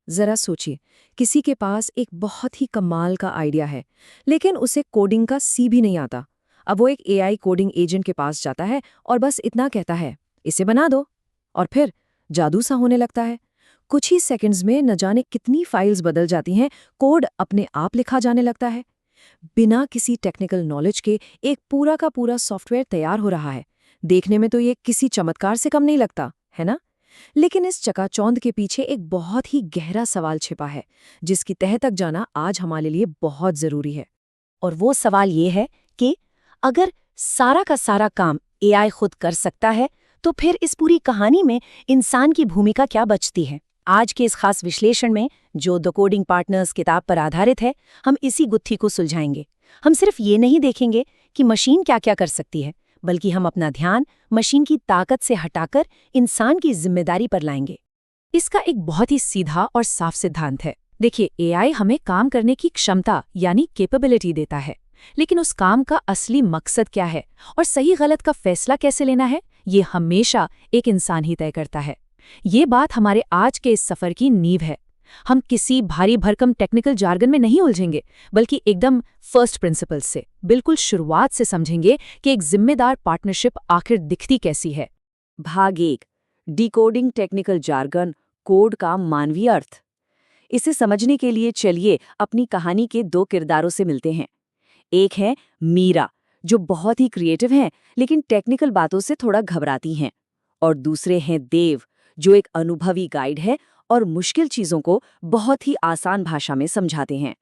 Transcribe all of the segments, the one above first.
जरा सोचिए, किसी के पास एक बहुत ही कमाल का आइडिया है, लेकिन उसे कोडिंग का सी भी नहीं आता। अब वो एक एआई कोडिंग एजेंट के पास जाता है और बस इतना कहता है, इसे बना दो, और फिर जादू सा होने लगता है। कुछ ही सेकंड्स में न जाने कितनी फाइल्स बदल जाती हैं, कोड अपने आप लिखा जाने लगता है। बिना किसी टेक्निकल नॉलेज के एक पूरा का पूरा सॉफ्टवेयर तैयार हो रहा है। देखने में तो ये किसी चमत्कार से कम नहीं लगता, है ना? लेकिन इस चकाचौंध के पीछे एक बहुत ही गहरा सवाल छिपा है, जिसकी तह तक जाना आज हमारे लिए बहुत जरूरी है। और वो सवाल ये है कि अगर सारा का सारा काम एआई खुद कर सकता है, तो फिर इस पूरी कहानी में इंसान की भूमिका क्या बचती है? आज के इस खास विश्लेषण में, जो द कोडिंग पार्टनर्स किताब पर आधारित है, हम इसी गुत्थी को सुलझाएंगे। हम सिर्फ ये नहीं देखेंगे कि मशीन क्या क्या कर सकती है, बल्कि हम अपना ध्यान मशीन की ताकत से हटाकर इंसान की जिम्मेदारी पर लाएंगे। इसका एक बहुत ही सीधा और साफ सिद्धांत है। देखिए, एआई हमें काम करने की क्षमता यानी कैपेबिलिटी देता है, लेकिन उस काम का असली मकसद क्या है और सही गलत का फैसला कैसे लेना है, ये हमेशा एक इंसान ही तय करता है। ये बात हमारे आज के इस सफर की नींव है। हम किसी भारी भरकम टेक्निकल जार्गन में नहीं उलझेंगे, बल्कि एकदम फर्स्ट प्रिंसिपल्स से, बिल्कुल शुरुआत से समझेंगे कि एक जिम्मेदार पार्टनरशिप आखिर दिखती कैसी है। भाग 1, डिकोडिंग टेक्निकल जार्गन, कोड का मानवीय अर्थ। इसे समझने के लिए चलिए अपनी कहानी के दो किरदारों से मिलते हैं। एक है मीरा, जो बहुत ही क्रिएटिव हैं, लेकिन टेक्निकल बातों से थोड़ा घबराती हैं। और दूसरे हैं देव, जो एक अनुभवी गाइड है और मुश्किल चीजों को बहुत ही आसान भाषा में समझाते हैं।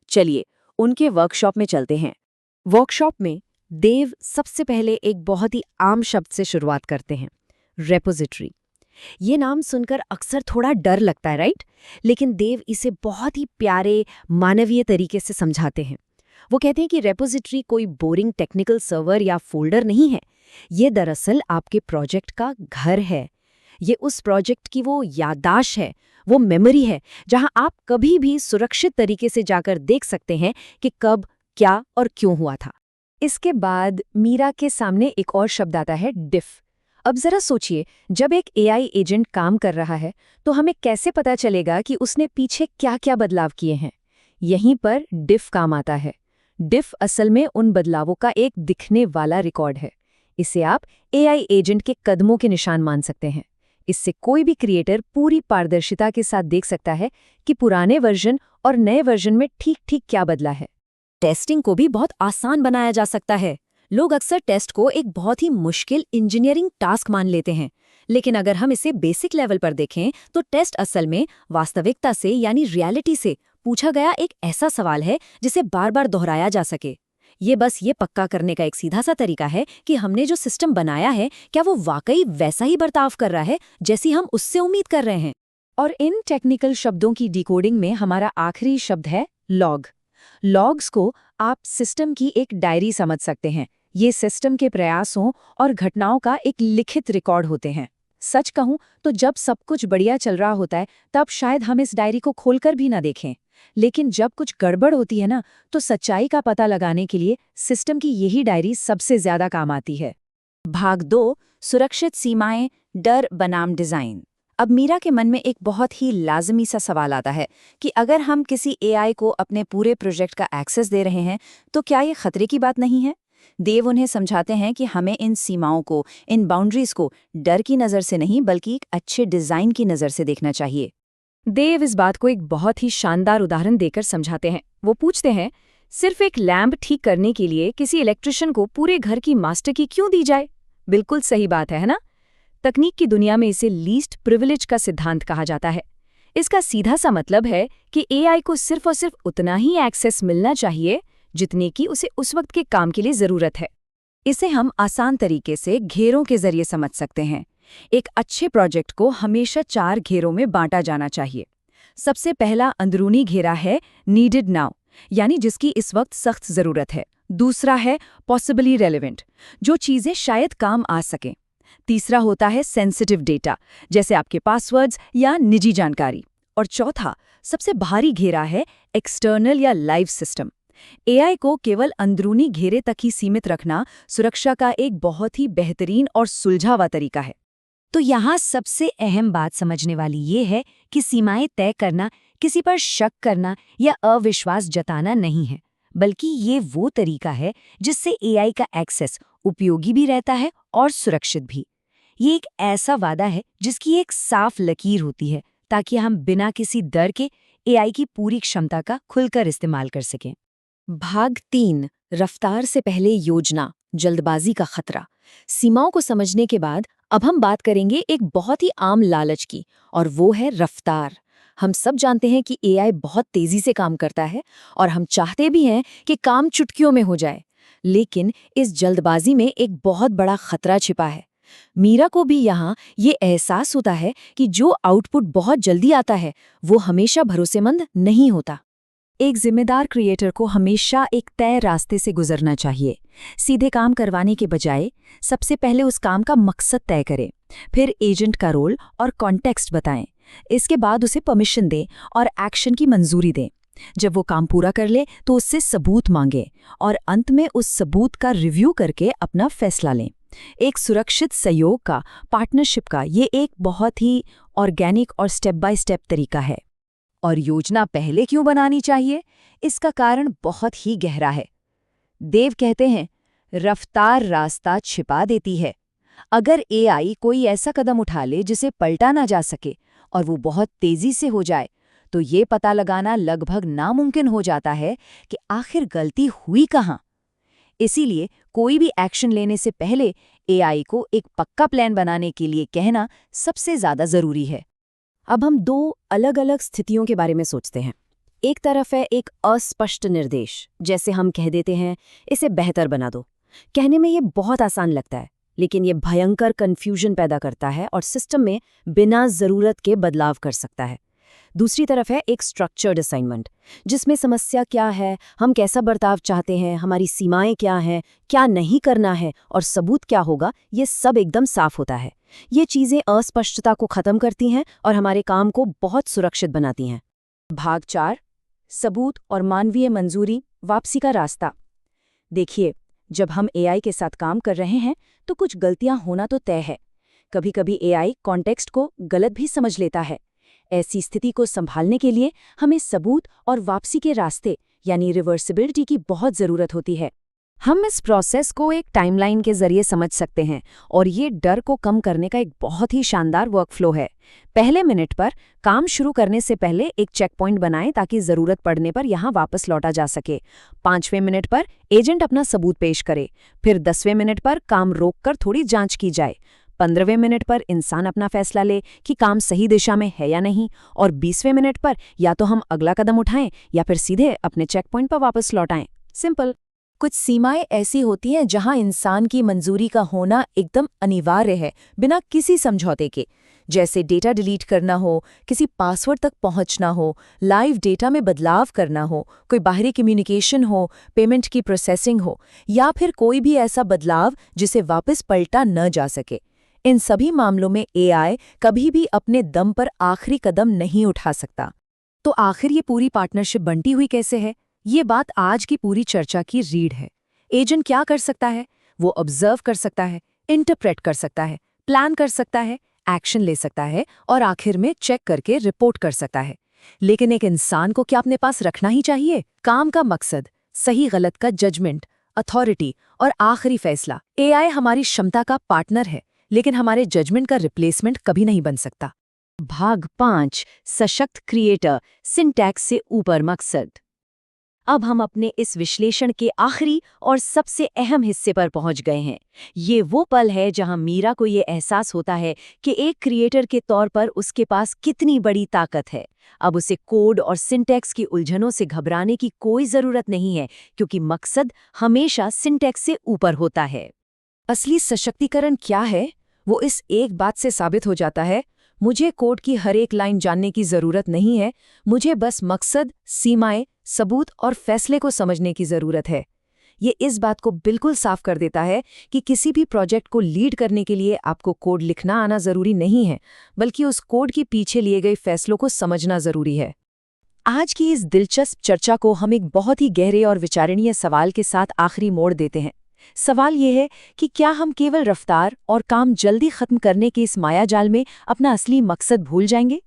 चलिए उनके वर्कशॉप में चलते हैं। वर्कशॉप में देव सबसे पहले एक बहुत ही आम शब्द से शुरुआत करते हैं, रेपोजिटरी। ये नाम सुनकर अक्सर थोड़ा डर लगता है, राइट? लेकिन देव इसे बहुत ही प्यारे, मानवीय तरीके से समझाते हैं। वो कहते हैं कि रेपोजिटरी कोई बोरिंग टेक्निकल सर्वर या फोल्डर नहीं है। ये दरअसल आपके प्रोजेक्ट का घर है। ये उस प्रोजेक्ट की वो याददाश्त है, वो मेमोरी है, जहां आप कभी भी सुरक्षित तरीके से जाकर देख सकते हैं कि कब, क्या और क्यों हुआ था। इसके बाद मीरा के सामने एक और शब्द आता है, डिफ। अब जरा सोचिए, जब एक एआई एजेंट काम कर रहा है, तो हमें कैसे पता चलेगा कि उसने पीछे क्या-क्या बदलाव किए हैं? यहीं पर डिफ काम आता है। डिफ असल में उन बदलावों का एक दिखने वाला रिकॉर्ड है। इसे आप एआई एजेंट के कदमों के निशान मान सकते हैं। इससे कोई भी क्रिएटर पूरी पारदर्शिता के साथ देख सकता है कि पुराने वर्जन और नए वर्जन में ठीक-ठीक क्या बदला है। टेस्टिंग को भी बहुत आसान बनाया जा सकता है। लोग अक्सर टेस्ट को एक बहुत ही मुश्किल इंजीनियरिंग टास्क मान लेते हैं, लेकिन अगर हम इसे बेसिक लेवल पर देखें, तो टेस्ट असल में वास्तविकता से यानी रियलिटी से पूछा गया एक ऐसा सवाल है जिसे बार बार दोहराया जा सके। ये बस ये पक्का करने का एक सीधा सा तरीका है कि हमने जो सिस्टम बनाया है, क्या वो वाकई वैसा ही बर्ताव कर रहा है जैसी हम उससे उम्मीद कर रहे हैं। और इन टेक्निकल शब्दों की डिकोडिंग में हमारा आखिरी शब्द है लॉग। लॉग्स को आप सिस्टम की एक डायरी समझ सकते हैं। ये सिस्टम के प्रयासों और घटनाओं का एक लिखित रिकॉर्ड होते हैं। सच कहूं तो जब सब कुछ बढ़िया चल रहा होता है, तब शायद हम इस डायरी को खोलकर भी ना देखें। लेकिन जब कुछ गड़बड़ होती है ना, तो सच्चाई का पता लगाने के लिए सिस्टम की यही डायरी सबसे ज्यादा काम आती है। भाग 2, सुरक्षित सीमाएं, डर बनाम डिजाइन। अब मीरा के मन में एक बहुत ही लाजमी सा सवाल आता है कि अगर हम किसी एआई को अपने पूरे प्रोजेक्ट का एक्सेस दे रहे हैं, तो क्या ये खतरे की बात नहीं है? देव उन्हें समझाते हैं कि हमें इन सीमाओं को, इन बाउंड्रीज को डर की नज़र से नहीं, बल्कि एक अच्छे डिजाइन की नज़र से देखना चाहिए। देव इस बात को एक बहुत ही शानदार उदाहरण देकर समझाते हैं। वो पूछते हैं, सिर्फ एक लैंप ठीक करने के लिए किसी इलेक्ट्रिशियन को पूरे घर की मास्टर की क्यों दी जाए? बिल्कुल सही बात है ना? तकनीक की दुनिया में इसे लीस्ट प्रिविलेज का सिद्धांत कहा जाता है। इसका सीधा सा मतलब है कि एआई को सिर्फ और सिर्फ उतना ही एक्सेस मिलना चाहिए जितने की उसे उस वक्त के काम के लिए जरूरत है। इसे हम आसान तरीके से घेरों के जरिए समझ सकते हैं। एक अच्छे प्रोजेक्ट को हमेशा 4 घेरों में बांटा जाना चाहिए। सबसे पहला अंदरूनी घेरा है नीडेड नाउ, यानी जिसकी इस वक्त सख्त जरूरत है। दूसरा है पॉसिबली रेलेवेंट, जो चीजें शायद काम आ सकें। तीसरा होता है सेंसिटिव डेटा, जैसे आपके पासवर्ड्स या निजी जानकारी। और चौथा, सबसे भारी घेरा है एक्सटर्नल या लाइव सिस्टम। एआई को केवल अंदरूनी घेरे तक ही सीमित रखना सुरक्षा का एक बहुत ही बेहतरीन और सुलझा हुआ तरीका है। तो यहाँ सबसे अहम बात समझने वाली ये है कि सीमाएं तय करना किसी पर शक करना या अविश्वास जताना नहीं है, बल्कि ये वो तरीका है जिससे एआई का एक्सेस उपयोगी भी रहता है और सुरक्षित भी। ये एक ऐसा वादा है जिसकी एक साफ लकीर होती है, ताकि हम बिना किसी डर के एआई की पूरी क्षमता का खुलकर इस्तेमाल कर सकें। भाग 3, रफ्तार से पहले योजना, जल्दबाजी का खतरा। सीमाओं को समझने के बाद अब हम बात करेंगे एक बहुत ही आम लालच की, और वो है रफ्तार। हम सब जानते हैं कि एआई बहुत तेजी से काम करता है और हम चाहते भी हैं कि काम चुटकियों में हो जाए, लेकिन इस जल्दबाजी में एक बहुत बड़ा खतरा छिपा है। मीरा को भी यहाँ ये एहसास होता है कि जो आउटपुट बहुत जल्दी आता है वो हमेशा भरोसेमंद नहीं होता। एक जिम्मेदार क्रिएटर को हमेशा एक तय रास्ते से गुजरना चाहिए। सीधे काम करवाने के बजाय सबसे पहले उस काम का मकसद तय करें, फिर एजेंट का रोल और कॉन्टेक्स्ट बताएं। इसके बाद उसे परमिशन दें और एक्शन की मंजूरी दें। जब वो काम पूरा कर ले तो उससे सबूत मांगे और अंत में उस सबूत का रिव्यू करके अपना फैसला लें। एक सुरक्षित सहयोग का, पार्टनरशिप का ये एक बहुत ही ऑर्गेनिक और स्टेप बाय स्टेप तरीका है। और योजना पहले क्यों बनानी चाहिए? इसका कारण बहुत ही गहरा है। देव कहते हैं, रफ्तार रास्ता छिपा देती है। अगर एआई कोई ऐसा कदम उठा ले जिसे पलटा ना जा सके और वो बहुत तेजी से हो जाए, तो ये पता लगाना लगभग नामुमकिन हो जाता है कि आखिर गलती हुई कहाँ। इसीलिए कोई भी एक्शन लेने से पहले एआई को एक पक्का प्लान बनाने के लिए कहना सबसे ज्यादा जरूरी है। अब हम दो अलग अलग स्थितियों के बारे में सोचते हैं। एक तरफ है एक अस्पष्ट निर्देश, जैसे हम कह देते हैं इसे बेहतर बना दो। कहने में ये बहुत आसान लगता है, लेकिन ये भयंकर कन्फ्यूजन पैदा करता है और सिस्टम में बिना जरूरत के बदलाव कर सकता है। दूसरी तरफ है एक स्ट्रक्चर्ड असाइनमेंट, जिसमें समस्या क्या है, हम कैसा बर्ताव चाहते हैं, हमारी सीमाएं क्या हैं, क्या नहीं करना है और सबूत क्या होगा, ये सब एकदम साफ होता है। ये चीजें अस्पष्टता को खत्म करती हैं और हमारे काम को बहुत सुरक्षित बनाती हैं। भाग 4, सबूत और मानवीय मंजूरी, वापसी का रास्ता। देखिए, जब हम एआई के साथ काम कर रहे हैं तो कुछ गलतियां होना तो तय है। कभी-कभी एआई कॉन्टेक्स्ट को गलत भी समझ लेता है। ऐसी स्थिति को संभालने के लिए हमें सबूत और वापसी के रास्ते यानी रिवर्सिबिलिटी की बहुत ज़रूरत होती है। हम इस प्रोसेस को एक टाइमलाइन के जरिए समझ सकते हैं और ये डर को कम करने का एक बहुत ही शानदार वर्कफ्लो है। पहले मिनट पर काम शुरू करने से पहले एक चेक पॉइंट बनाएं ताकि ज़रूरत पड़ने पर यहाँ वापस लौटा जा सके। 5वें मिनट पर एजेंट अपना सबूत पेश करे, फिर 10वें मिनट पर काम रोककर थोड़ी जांच की जाए। 15वें मिनट पर इंसान अपना फैसला ले कि काम सही दिशा में है या नहीं, और 20वें मिनट पर या तो हम अगला कदम उठाएं या फिर सीधे अपने चेक पॉइंट पर वापस लौटाएं। सिंपल। कुछ सीमाएं ऐसी होती हैं जहां इंसान की मंजूरी का होना एकदम अनिवार्य है, बिना किसी समझौते के। जैसे डेटा डिलीट करना हो, किसी पासवर्ड तक पहुंचना हो, लाइव डेटा में बदलाव करना हो, कोई बाहरी कम्युनिकेशन हो, पेमेंट की प्रोसेसिंग हो, या फिर कोई भी ऐसा बदलाव जिसे वापस पलटा न जा सके। इन सभी मामलों में एआई कभी भी अपने दम पर आखिरी कदम नहीं उठा सकता। तो आखिर ये पूरी पार्टनरशिप बंटी हुई कैसे है? ये बात आज की पूरी चर्चा की रीढ़ है। एजेंट क्या कर सकता है? वो ऑब्जर्व कर सकता है, इंटरप्रेट कर सकता है, प्लान कर सकता है, एक्शन ले सकता है और आखिर में चेक करके रिपोर्ट कर सकता है। लेकिन एक इंसान को क्या अपने पास रखना ही चाहिए? काम का मकसद, सही गलत का जजमेंट, अथॉरिटी और आखिरी फैसला। एआई हमारी क्षमता का पार्टनर है, लेकिन हमारे जजमेंट का रिप्लेसमेंट कभी नहीं बन सकता। भाग 5, सशक्त क्रिएटर, सिंटैक्स से ऊपर मकसद। अब हम अपने इस विश्लेषण के आखिरी और सबसे अहम हिस्से पर पहुंच गए हैं। ये वो पल है जहां मीरा को ये एहसास होता है कि एक क्रिएटर के तौर पर उसके पास कितनी बड़ी ताकत है। अब उसे कोड और सिंटैक्स की उलझनों से घबराने की कोई ज़रूरत नहीं है, क्योंकि मकसद हमेशा सिंटैक्स से ऊपर होता है। असली सशक्तिकरण क्या है? वो इस एक बात से साबित हो जाता है, मुझे कोड की हर एक लाइन जानने की ज़रूरत नहीं है, मुझे बस मकसद, सीमाएं, सबूत और फैसले को समझने की ज़रूरत है। ये इस बात को बिल्कुल साफ कर देता है कि किसी भी प्रोजेक्ट को लीड करने के लिए आपको कोड लिखना आना ज़रूरी नहीं है, बल्कि उस कोड के पीछे लिए गए फैसलों को समझना ज़रूरी है। आज की इस दिलचस्प चर्चा को हम एक बहुत ही गहरे और विचारणीय सवाल के साथ आखिरी मोड़ देते हैं। सवाल ये है कि क्या हम केवल रफ्तार और काम जल्दी खत्म करने के इस मायाजाल में अपना असली मकसद भूल जाएंगे,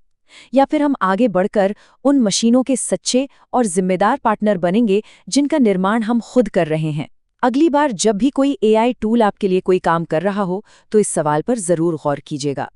या फिर हम आगे बढ़कर उन मशीनों के सच्चे और जिम्मेदार पार्टनर बनेंगे जिनका निर्माण हम खुद कर रहे हैं। अगली बार जब भी कोई एआई टूल आपके लिए कोई काम कर रहा हो तो इस सवाल पर जरूर गौर कीजिएगा।